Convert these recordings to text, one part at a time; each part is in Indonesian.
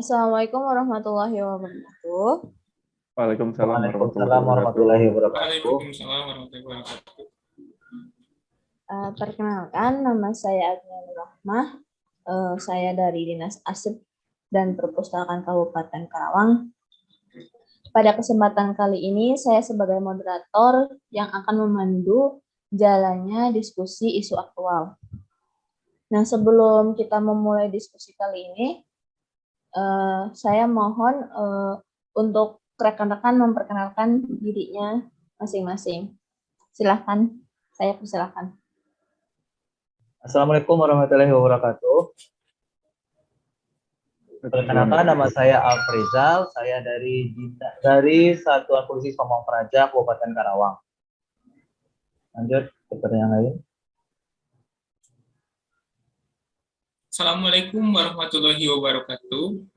Assalamualaikum warahmatullahi wabarakatuh. Waalaikumsalam warahmatullahi Waalaikumsalam wabarakatuh. warahmatullahi wabarakatuh. Waalaikumsalam warahmatullahi wabarakatuh. Perkenalkan, nama saya Agnia Rahmah. Saya dari Dinas Arsip dan Perpustakaan Kabupaten Karawang. Pada kesempatan kali ini, saya sebagai moderator yang akan memandu jalannya diskusi isu aktual. Nah, sebelum kita memulai diskusi kali ini, saya mohon untuk rekan-rekan memperkenalkan dirinya masing-masing. Silahkan, saya persilahkan. Assalamualaikum warahmatullahi wabarakatuh. Perkenalkan, nama saya Alfrizal. Saya dari Satuan Polisi Pamong Praja Kabupaten Karawang. Lanjut ke pertanyaan lain. Assalamualaikum warahmatullahi wabarakatuh.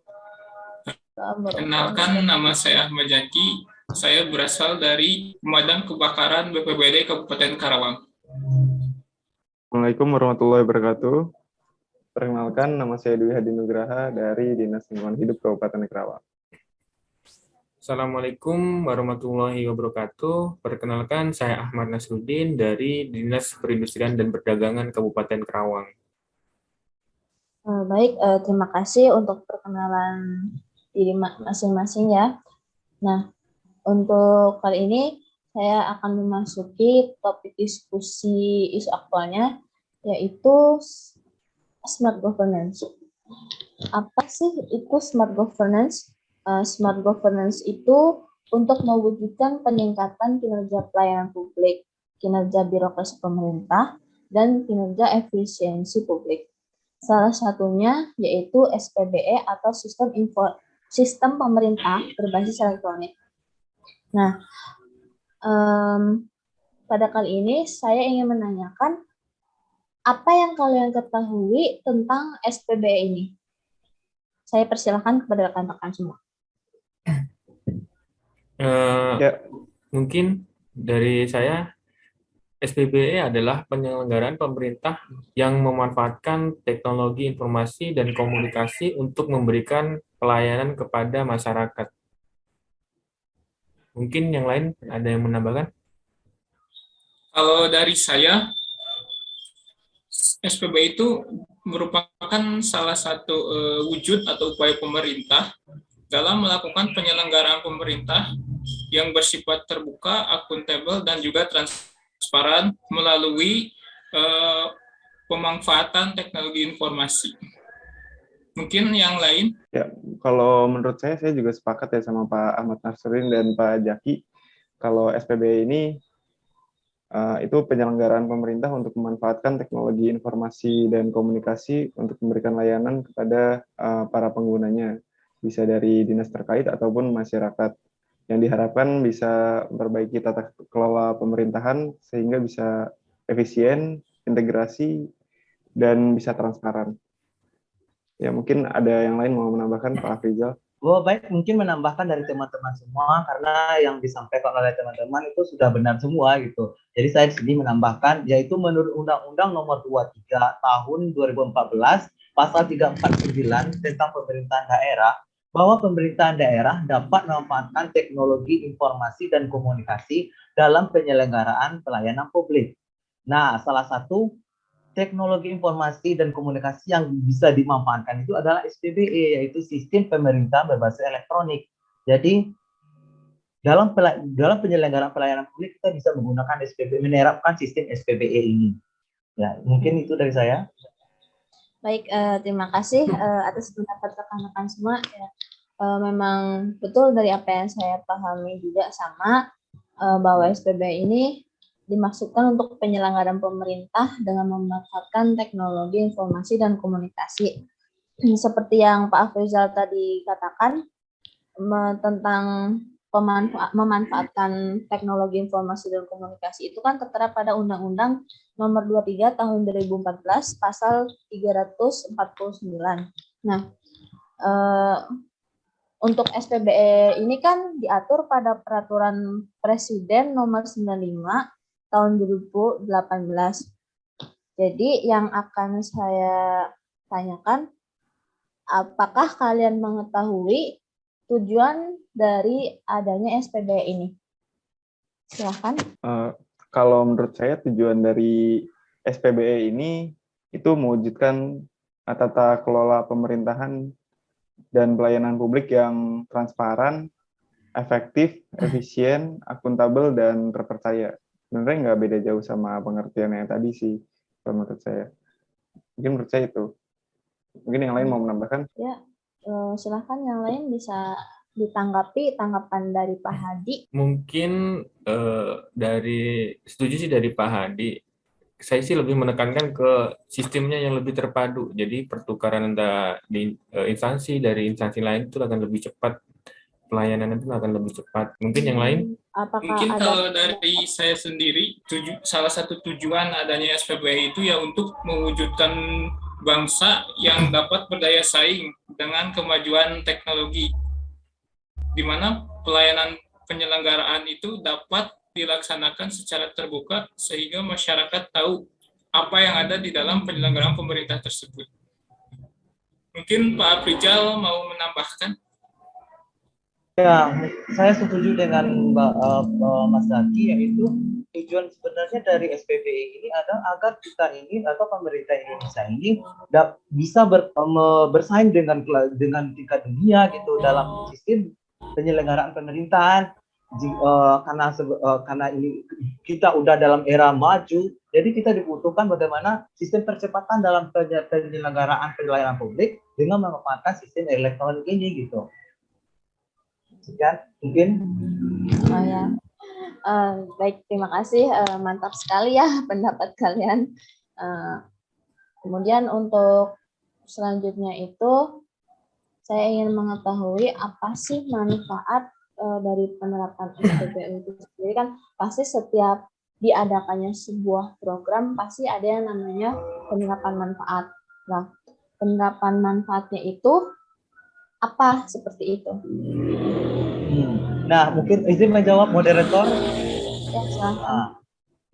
Kenalkan, nama saya Ahmad Jaki. Saya berasal dari Pemadam Kebakaran BPBD Kabupaten Karawang. Assalamualaikum warahmatullahi wabarakatuh. Perkenalkan, nama saya Dwi Hadi Nugraha dari Dinas Lingkungan Hidup Kabupaten Karawang. Assalamualaikum warahmatullahi wabarakatuh. Perkenalkan, saya Ahmad Nasruddin dari Dinas Perindustrian dan Perdagangan Kabupaten Karawang. Baik, terima kasih untuk perkenalan diri masing-masing ya. Nah, untuk kali ini saya akan memasuki topik diskusi isu aktualnya, yaitu smart governance. Apa sih itu smart governance? Smart governance itu untuk mewujudkan peningkatan kinerja pelayanan publik, kinerja birokrasi pemerintah, dan kinerja efisiensi publik. Salah satunya yaitu SPBE atau sistem pemerintah berbasis elektronik. Nah, pada kali ini saya ingin menanyakan apa yang kalian ketahui tentang SPBE ini. Saya persilahkan kepada rekan-rekan semua. Mungkin dari saya, SPBE adalah penyelenggaraan pemerintah yang memanfaatkan teknologi informasi dan komunikasi untuk memberikan pelayanan kepada masyarakat. Mungkin yang lain ada yang menambahkan? Kalau dari saya, SPBE itu merupakan salah satu wujud atau upaya pemerintah dalam melakukan penyelenggaraan pemerintah yang bersifat terbuka, akuntabel, dan juga transparan melalui pemanfaatan teknologi informasi. Mungkin yang lain? Ya, kalau menurut saya juga sepakat ya sama Pak Ahmad Nasruddin dan Pak Jaki. Kalau SPBE ini itu penyelenggaraan pemerintah untuk memanfaatkan teknologi informasi dan komunikasi untuk memberikan layanan kepada para penggunanya, bisa dari dinas terkait ataupun masyarakat, yang diharapkan bisa memperbaiki tata kelola pemerintahan sehingga bisa efisien, integrasi, dan bisa transparan. Ya, mungkin ada yang lain mau menambahkan, Pak Afrizal? Baik, mungkin menambahkan dari teman-teman semua, karena yang disampaikan oleh teman-teman itu sudah benar semua gitu. Jadi saya di sini menambahkan, yaitu menurut Undang-Undang Nomor 23 Tahun 2014, Pasal 349 tentang pemerintahan daerah, bahwa pemerintahan daerah dapat memanfaatkan teknologi informasi dan komunikasi dalam penyelenggaraan pelayanan publik. Nah, salah satu teknologi informasi dan komunikasi yang bisa dimanfaatkan itu adalah SPBE, yaitu sistem pemerintah berbasis elektronik. Jadi dalam penyelenggaraan pelayanan publik kita bisa menggunakan SPBE, menerapkan sistem SPBE ini. Ya, mungkin itu dari saya. Baik, terima kasih atas pendapat rekan-rekan semua. Ya, memang betul dari apa yang saya pahami juga sama, bahwa SPBE ini dimaksudkan untuk penyelenggaraan pemerintah dengan memanfaatkan teknologi informasi dan komunikasi. Seperti yang Pak Afrizal tadi katakan, tentang memanfaatkan teknologi informasi dan komunikasi itu kan tertera pada Undang-Undang Nomor 23 Tahun 2014 Pasal 349. Nah, untuk SPBE ini kan diatur pada Peraturan Presiden Nomor 95 Tahun 2018. Jadi yang akan saya tanyakan, apakah kalian mengetahui tujuan dari adanya SPBE ini? Silahkan. Kalau menurut saya tujuan dari SPBE ini itu mewujudkan tata kelola pemerintahan dan pelayanan publik yang transparan, efektif, efisien, akuntabel, dan terpercaya. Sebenarnya nggak beda jauh sama pengertian yang tadi sih, kalau menurut saya. Mungkin menurut saya itu. Mungkin yang lain mau menambahkan? Ya, silahkan yang lain bisa ditanggapi tanggapan dari Pak Hadi. Mungkin setuju sih dari Pak Hadi. Saya sih lebih menekankan ke sistemnya yang lebih terpadu. Jadi pertukaran di instansi dari instansi lain itu akan lebih cepat. Pelayanan itu akan lebih cepat. Mungkin yang lain? Mungkin kalau dari saya sendiri, salah satu tujuan adanya SPBE itu ya untuk mewujudkan bangsa yang dapat berdaya saing dengan kemajuan teknologi, di mana pelayanan penyelenggaraan itu dapat dilaksanakan secara terbuka sehingga masyarakat tahu apa yang ada di dalam penyelenggaraan pemerintah tersebut. Mungkin Pak Aprijal mau menambahkan? Ya, saya setuju dengan Mas Zaki, yaitu tujuan sebenarnya dari SPBE ini adalah agar kita ini atau pemerintah Indonesia ini bisa bersaing dengan tingkat dunia gitu dalam sistem penyelenggaraan pemerintahan. Karena ini kita udah dalam era maju, jadi kita dibutuhkan bagaimana sistem percepatan dalam penyelenggaraan pelayanan publik dengan memanfaatkan sistem elektronik ini gitu. Sekian mungkin. Oh ya, baik, terima kasih, mantap sekali ya pendapat kalian. Kemudian untuk selanjutnya itu saya ingin mengetahui apa sih manfaat dari penerapan SPBE itu sendiri. Kan pasti setiap diadakannya sebuah program pasti ada yang namanya penerapan manfaat. Nah, penerapan manfaatnya itu apa seperti itu? Nah, mungkin izin menjawab moderator. Ya, silahkan.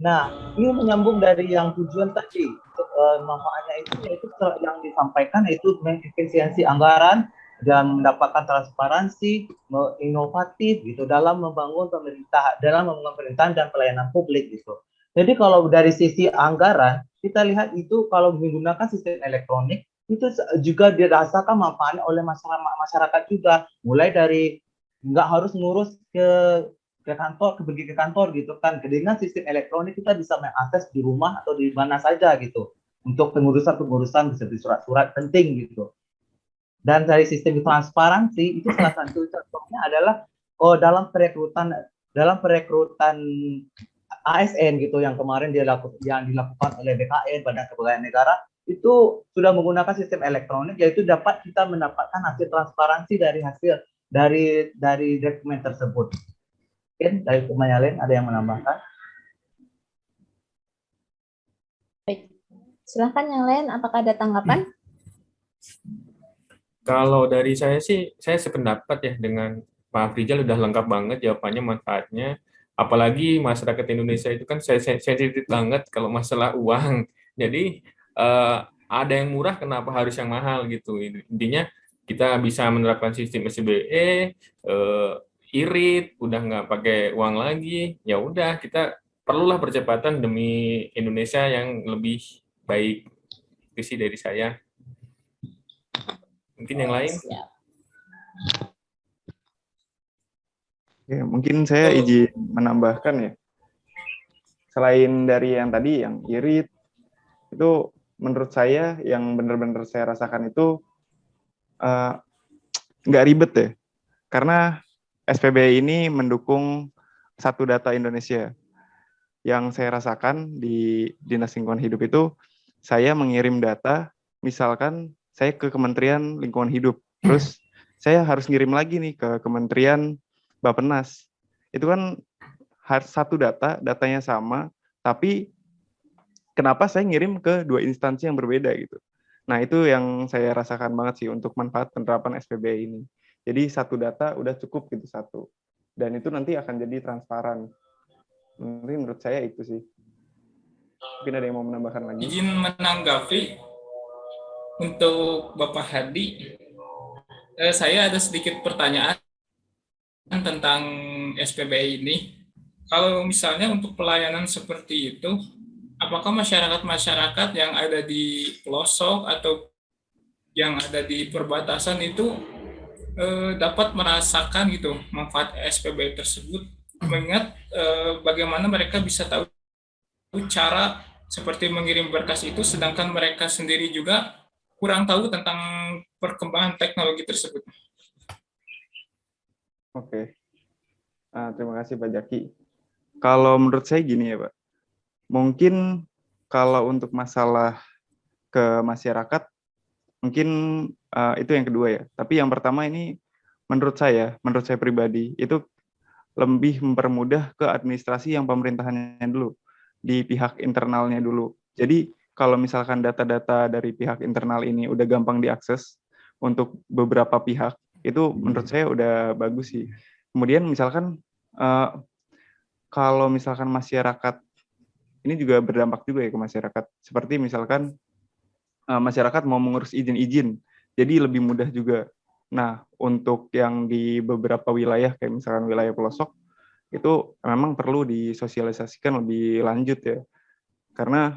Nah, ini menyambung dari yang tujuan tadi. Manfaatnya itu yaitu yang disampaikan yaitu mengefisiensi anggaran dan mendapatkan transparansi, inovatif gitu dalam membangun pemerintahan dan pelayanan publik gitu. Jadi kalau dari sisi anggaran kita lihat itu kalau menggunakan sistem elektronik itu juga dirasakan manfaatnya oleh masyarakat juga, mulai dari nggak harus ngurus pergi ke kantor gitu kan. Dengan sistem elektronik kita bisa mengakses di rumah atau di mana saja gitu untuk pengurusan seperti surat-surat penting gitu. Dan dari sistem transparansi itu salah satu contohnya adalah dalam perekrutan ASN gitu yang kemarin dilakukan oleh BKN, Badan Kepegawaian Negara, itu sudah menggunakan sistem elektronik, yaitu dapat kita mendapatkan hasil transparansi dari dokumen tersebut. Mungkin dari teman yang lain ada yang menambahkan? Baik, silahkan yang lain. Apakah ada tanggapan? Kalau dari saya sih, saya sependapat ya dengan Pak Afrizal, udah lengkap banget jawabannya, manfaatnya. Apalagi masyarakat Indonesia itu kan sensitif banget kalau masalah uang. Jadi ada yang murah, kenapa harus yang mahal gitu. Intinya kita bisa menerapkan sistem SBE, irit, udah nggak pakai uang lagi. Ya udah, kita perlulah percepatan demi Indonesia yang lebih baik. Itu sih dari saya. Mungkin yang lain? Siap. Ya, mungkin saya izin menambahkan ya. Selain dari yang tadi, yang irit, itu menurut saya yang benar-benar saya rasakan itu nggak ribet ya. Karena SPBE ini mendukung Satu Data Indonesia. Yang saya rasakan di Dinas Lingkungan Hidup itu, saya mengirim data, misalkan saya ke Kementerian Lingkungan Hidup, terus saya harus ngirim lagi nih ke Kementerian Bappenas. Itu kan satu datanya sama, tapi kenapa saya ngirim ke dua instansi yang berbeda gitu. Nah, itu yang saya rasakan banget sih untuk manfaat penerapan SPBE ini. Jadi satu data udah cukup gitu satu. Dan itu nanti akan jadi transparan. Menurut saya itu sih. Mungkin ada yang mau menambahkan lagi? Izin menanggapi untuk Bapak Hadi. Saya ada sedikit pertanyaan tentang SPBI ini. Kalau misalnya untuk pelayanan seperti itu, apakah masyarakat-masyarakat yang ada di pelosok atau yang ada di perbatasan itu dapat merasakan gitu manfaat SPBI tersebut, mengingat bagaimana mereka bisa tahu cara seperti mengirim berkas itu, sedangkan mereka sendiri juga kurang tahu tentang perkembangan teknologi tersebut. Oke. Terima kasih Pak Jaki. Kalau menurut saya gini ya Pak, mungkin kalau untuk masalah ke masyarakat, mungkin itu yang kedua ya. Tapi yang pertama ini menurut saya pribadi, itu lebih mempermudah ke administrasi yang pemerintahannya dulu, di pihak internalnya dulu. Jadi kalau misalkan data-data dari pihak internal ini udah gampang diakses untuk beberapa pihak, itu menurut saya udah bagus sih. Kemudian misalkan kalau misalkan masyarakat, ini juga berdampak juga ya ke masyarakat. Seperti misalkan masyarakat mau mengurus izin-izin, jadi lebih mudah juga. Nah, untuk yang di beberapa wilayah, kayak misalkan wilayah pelosok, itu memang perlu disosialisasikan lebih lanjut ya. Karena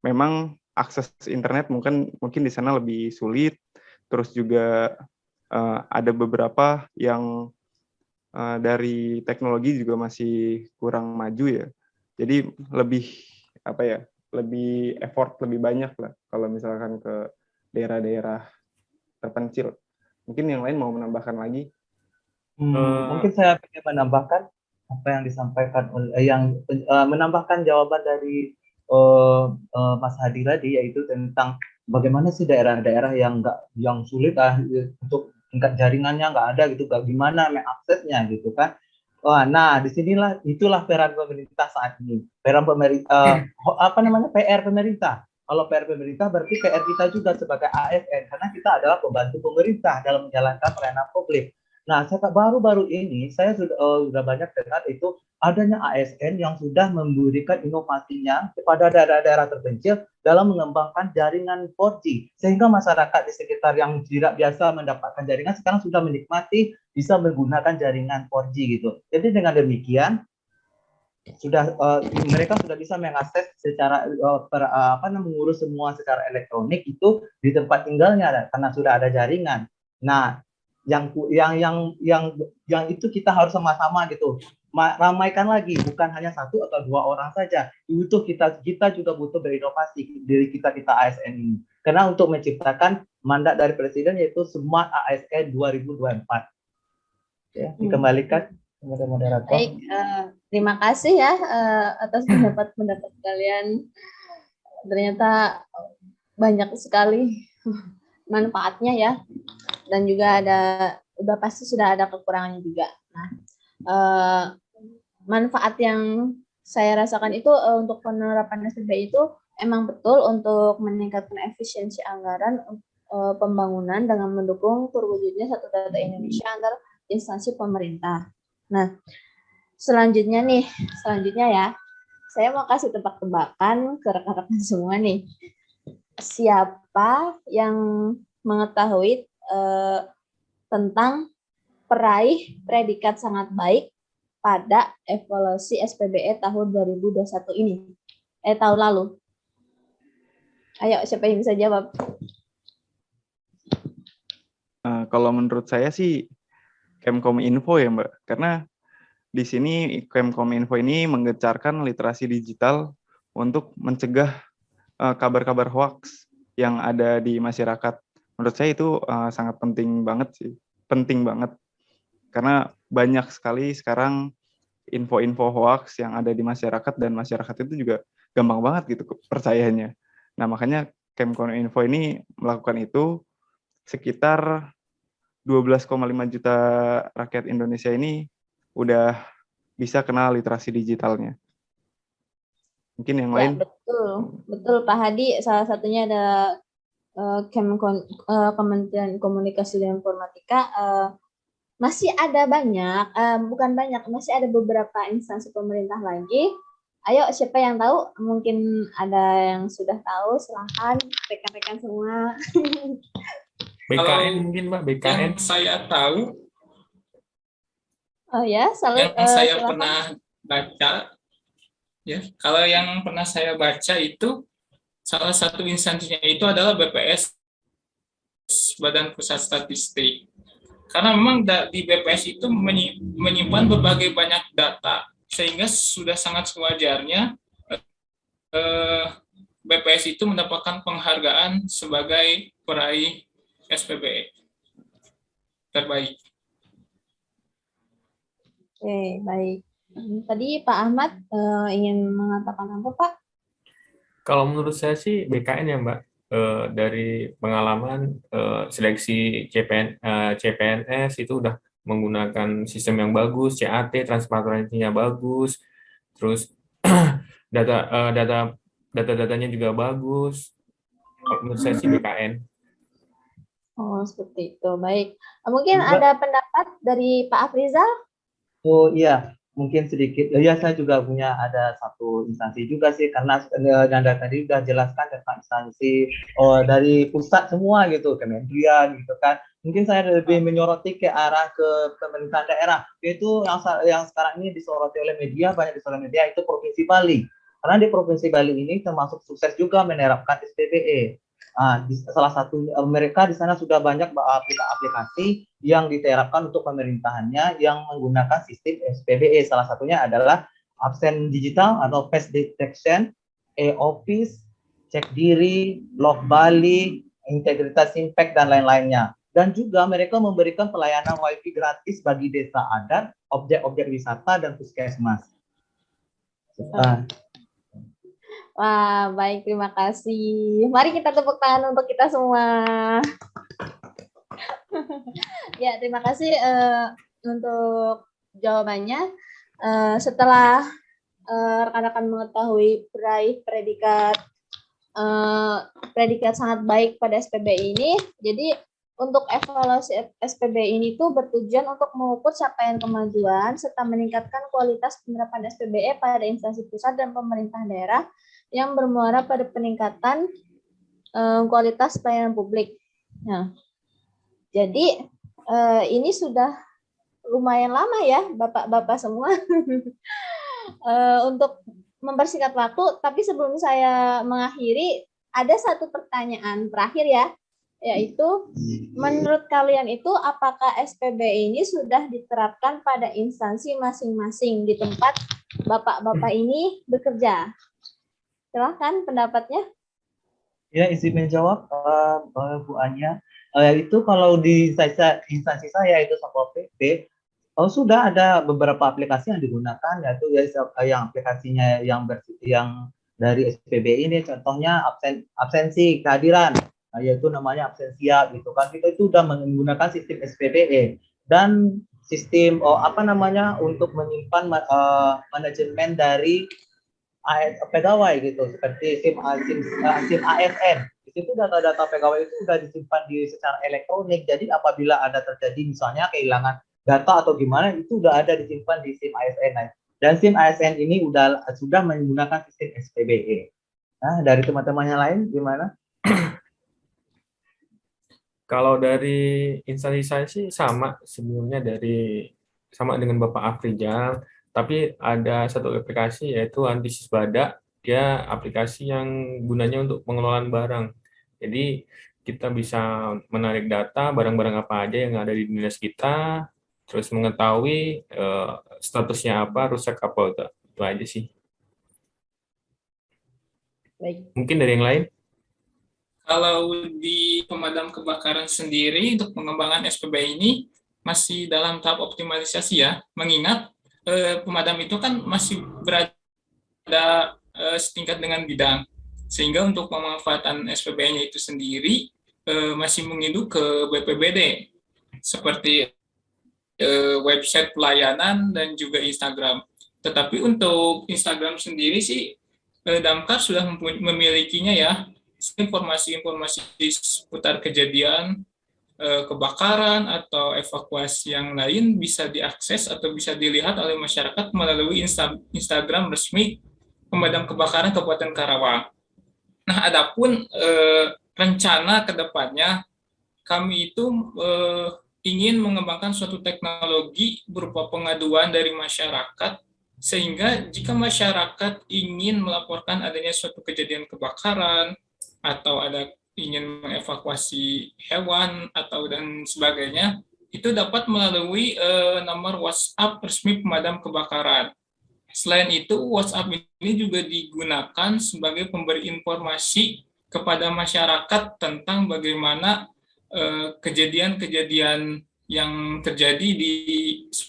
memang akses internet mungkin di sana lebih sulit, terus juga ada beberapa yang dari teknologi juga masih kurang maju ya. Jadi lebih apa ya? Lebih effort lebih banyak lah kalau misalkan ke daerah-daerah terpencil. Mungkin yang lain mau menambahkan lagi? Mungkin saya ingin menambahkan apa yang disampaikan menambahkan jawaban dari Mas Hadi tadi, yaitu tentang bagaimana sih daerah-daerah yang sulit untuk tingkat jaringannya nggak ada gitu, gimana mengaksesnya gitu kan. Nah, disinilah itulah peran pemerintah saat ini. Peran pemerintah PR pemerintah. Kalau PR pemerintah berarti PR kita juga sebagai ASN, karena kita adalah pembantu pemerintah dalam menjalankan pelayanan publik. Nah, baru-baru ini saya sudah banyak dengar itu adanya ASN yang sudah memberikan inovasinya kepada daerah-daerah terpencil dalam mengembangkan jaringan 4G, sehingga masyarakat di sekitar yang tidak biasa mendapatkan jaringan sekarang sudah menikmati bisa menggunakan jaringan 4G gitu. Jadi dengan demikian mereka sudah bisa mengakses secara mengurus semua secara elektronik itu di tempat tinggalnya karena sudah ada jaringan. Nah, yang itu kita harus sama-sama gitu ramaikan lagi, bukan hanya satu atau dua orang saja. Butuh kita juga butuh berinovasi dari kita ASN ini, karena untuk menciptakan mandat dari presiden yaitu Smart ASN 2024. Ya, dikembalikan kepada moderator. Baik, terima kasih ya atas pendapat kalian. Ternyata banyak sekali manfaatnya ya, dan juga udah pasti sudah ada kekurangannya juga. Nah, manfaat yang saya rasakan itu untuk penerapan SPBI itu emang betul untuk meningkatkan efisiensi anggaran pembangunan dengan mendukung terwujudnya satu data Indonesia antar instansi pemerintah. Nah, selanjutnya ya, saya mau kasih tebak-tebakan ke rekan-rekan semua nih. Siapa yang mengetahui tentang peraih predikat sangat baik pada evaluasi SPBE tahun 2021 ini? Tahun lalu. Ayo, siapa yang bisa jawab? Kalau menurut saya sih Kemkominfo ya Mbak, karena di sini Kemkominfo ini menggencarkan literasi digital untuk mencegah kabar-kabar hoax yang ada di masyarakat. Menurut saya itu sangat penting banget sih, penting banget. Karena banyak sekali sekarang info-info hoax yang ada di masyarakat, dan masyarakat itu juga gampang banget gitu percayanya. Nah, makanya Kemkominfo ini melakukan itu. Sekitar 12,5 juta rakyat Indonesia ini udah bisa kenal literasi digitalnya. Mungkin yang lain? Betul Pak Hadi. Salah satunya ada Kementerian Komunikasi dan Informatika. Masih ada masih ada beberapa instansi pemerintah lagi. Ayo, siapa yang tahu? Mungkin ada yang sudah tahu, silahkan rekan-rekan semua. BKN Kalau mungkin Mbak, yang BKN. saya tahu, Oh ya, yang saya silakan. pernah baca, ya, kalau yang pernah saya baca itu salah satu instansinya itu adalah BPS, Badan Pusat Statistik. Karena memang di BPS itu menyimpan berbagai banyak data, sehingga sudah sangat sewajarnya BPS itu mendapatkan penghargaan sebagai peraih SPBE terbaik. Oke, baik. Tadi Pak Ahmad ingin mengatakan apa, Pak? Kalau menurut saya sih BKN ya Mbak. Dari pengalaman seleksi CPNS itu udah menggunakan sistem yang bagus, CAT, transparansinya bagus, terus data-datanya juga bagus. Kalau menurut saya sih BKN. Oh, seperti itu. Baik. Mungkin Mbak, ada pendapat dari Pak Afrizal? oh iya, mungkin sedikit. Ya, saya juga punya ada satu instansi juga sih, karena Nanda tadi sudah jelaskan tentang instansi dari pusat semua gitu, kementerian gitu kan. Mungkin saya lebih menyoroti ke arah ke pemerintahan daerah, yaitu yang sekarang ini disoroti oleh media, banyak disoroti media, itu Provinsi Bali. Karena di Provinsi Bali ini termasuk sukses juga menerapkan SPBE. Salah satu mereka di sana sudah banyak aplikasi yang diterapkan untuk pemerintahannya yang menggunakan sistem SPBE. Salah satunya adalah absen digital atau face detection, e-office, cek diri, log Bali, integritas impact, dan lain-lainnya. Dan juga mereka memberikan pelayanan wifi gratis bagi desa adat, objek-objek wisata, dan puskesmas. Wah, baik. Terima kasih. Mari kita tepuk tangan untuk kita semua. Ya, terima kasih untuk jawabannya. Setelah rekan-rekan mengetahui peraih predikat sangat baik pada SPBE ini, jadi untuk evaluasi SPBE ini tuh bertujuan untuk mengukur capaian kemajuan serta meningkatkan kualitas penerapan SPBE pada instansi pusat dan pemerintah daerah yang bermuara pada peningkatan kualitas pelayanan publik. Nah, jadi ini sudah lumayan lama ya, Bapak-bapak semua, untuk mempersingkat waktu. Tapi sebelum saya mengakhiri, ada satu pertanyaan terakhir ya, yaitu menurut kalian itu apakah SPBE ini sudah diterapkan pada instansi masing-masing di tempat Bapak-bapak ini bekerja? Silahkan pendapatnya. Ya, izin menjawab, Bu Anya. Itu kalau di instansi saya itu Satpol PP, sudah ada beberapa aplikasi yang digunakan, yaitu yang aplikasinya yang dari SPBE ini, contohnya absensi kehadiran, yaitu namanya Absensia gitu kan. Kita itu sudah menggunakan sistem SPBE dan sistem untuk menyimpan manajemen dari pegawai gitu, seperti SIM ASN. Di situ data-data pegawai itu sudah disimpan secara elektronik. Jadi apabila ada terjadi misalnya kehilangan data atau gimana, itu sudah ada disimpan di SIM ASN. Dan SIM ASN ini sudah menggunakan sistem SPBE. Nah, dari teman-teman yang lain gimana? Kalau dari instansi saya sih sama sebelumnya sama dengan Bapak Afrizal, tapi ada satu aplikasi yaitu Antisisbada. Dia aplikasi yang gunanya untuk pengelolaan barang. Jadi kita bisa menarik data barang-barang apa aja yang ada di dinas kita, terus mengetahui statusnya apa, rusak apa, itu aja sih. Baik. Mungkin dari yang lain? Kalau di pemadam kebakaran sendiri untuk pengembangan SPBE ini masih dalam tahap optimalisasi ya, mengingat pemadam itu kan masih berada setingkat dengan bidang, sehingga untuk pemanfaatan SPBE-nya itu sendiri masih menginduk ke BPBD, seperti website pelayanan dan juga Instagram. Tetapi untuk Instagram sendiri sih Damkar sudah memilikinya ya, informasi-informasi seputar kejadian kebakaran atau evakuasi yang lain bisa diakses atau bisa dilihat oleh masyarakat melalui Instagram resmi Pemadam Kebakaran Kabupaten Karawang. Nah, adapun rencana ke depannya kami itu ingin mengembangkan suatu teknologi berupa pengaduan dari masyarakat, sehingga jika masyarakat ingin melaporkan adanya suatu kejadian kebakaran atau ingin mengevakuasi hewan atau dan sebagainya, itu dapat melalui nomor WhatsApp resmi pemadam kebakaran. Selain itu, WhatsApp ini juga digunakan sebagai pemberi informasi kepada masyarakat tentang bagaimana kejadian-kejadian yang terjadi di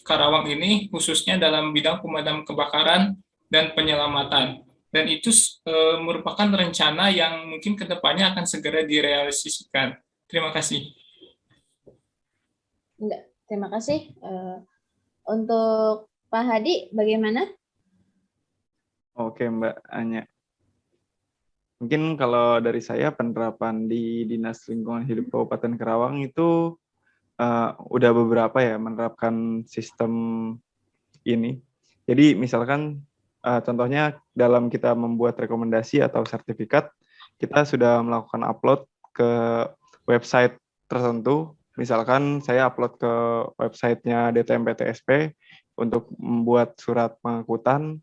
Karawang ini, khususnya dalam bidang pemadam kebakaran dan penyelamatan. Dan itu merupakan rencana yang mungkin kedepannya akan segera direalisasikan. Terima kasih. Enggak, terima kasih. Untuk Pak Hadi, bagaimana? Oke, Mbak Anya. Mungkin kalau dari saya, penerapan di Dinas Lingkungan Hidup Kabupaten Karawang itu udah beberapa ya menerapkan sistem ini. Jadi misalkan contohnya dalam kita membuat rekomendasi atau sertifikat, kita sudah melakukan upload ke website tertentu. Misalkan saya upload ke websitenya DTMPTSP untuk membuat surat pengangkutan.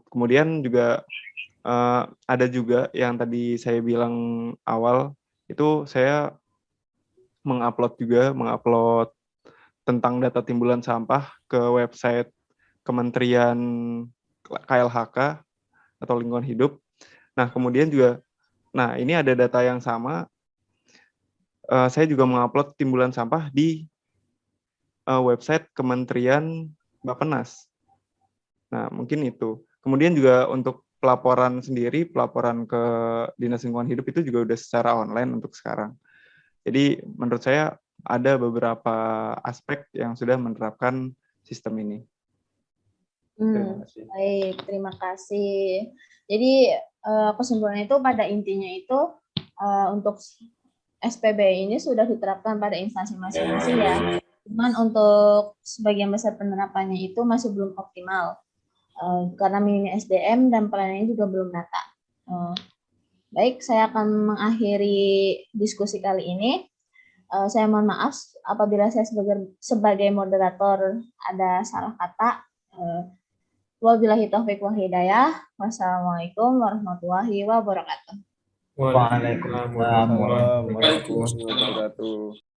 Kemudian juga ada juga yang tadi saya bilang awal, itu saya mengupload tentang data timbulan sampah ke website Kementerian KLHK atau Lingkungan Hidup. Nah, kemudian juga, ini ada data yang sama, saya juga mengupload timbulan sampah di website Kementerian Bappenas. Nah, mungkin itu. Kemudian juga untuk pelaporan sendiri, pelaporan ke Dinas Lingkungan Hidup itu juga udah secara online untuk sekarang. Jadi menurut saya ada beberapa aspek yang sudah menerapkan sistem ini. Terima kasih. Baik, terima kasih. Jadi kesimpulannya itu pada intinya itu untuk SPB ini sudah diterapkan pada instansi masing-masing ya. Cuman untuk sebagian besar penerapannya itu masih belum optimal karena minimnya SDM dan pelayanannya juga belum rata. Baik, saya akan mengakhiri diskusi kali ini. Saya mohon maaf apabila saya sebagai moderator ada salah kata. Wabillahi taufiq wal hidayah. Wassalamualaikum warahmatullahi wabarakatuh. Waalaikumsalam warahmatullahi Warahmatullahi wabarakatuh.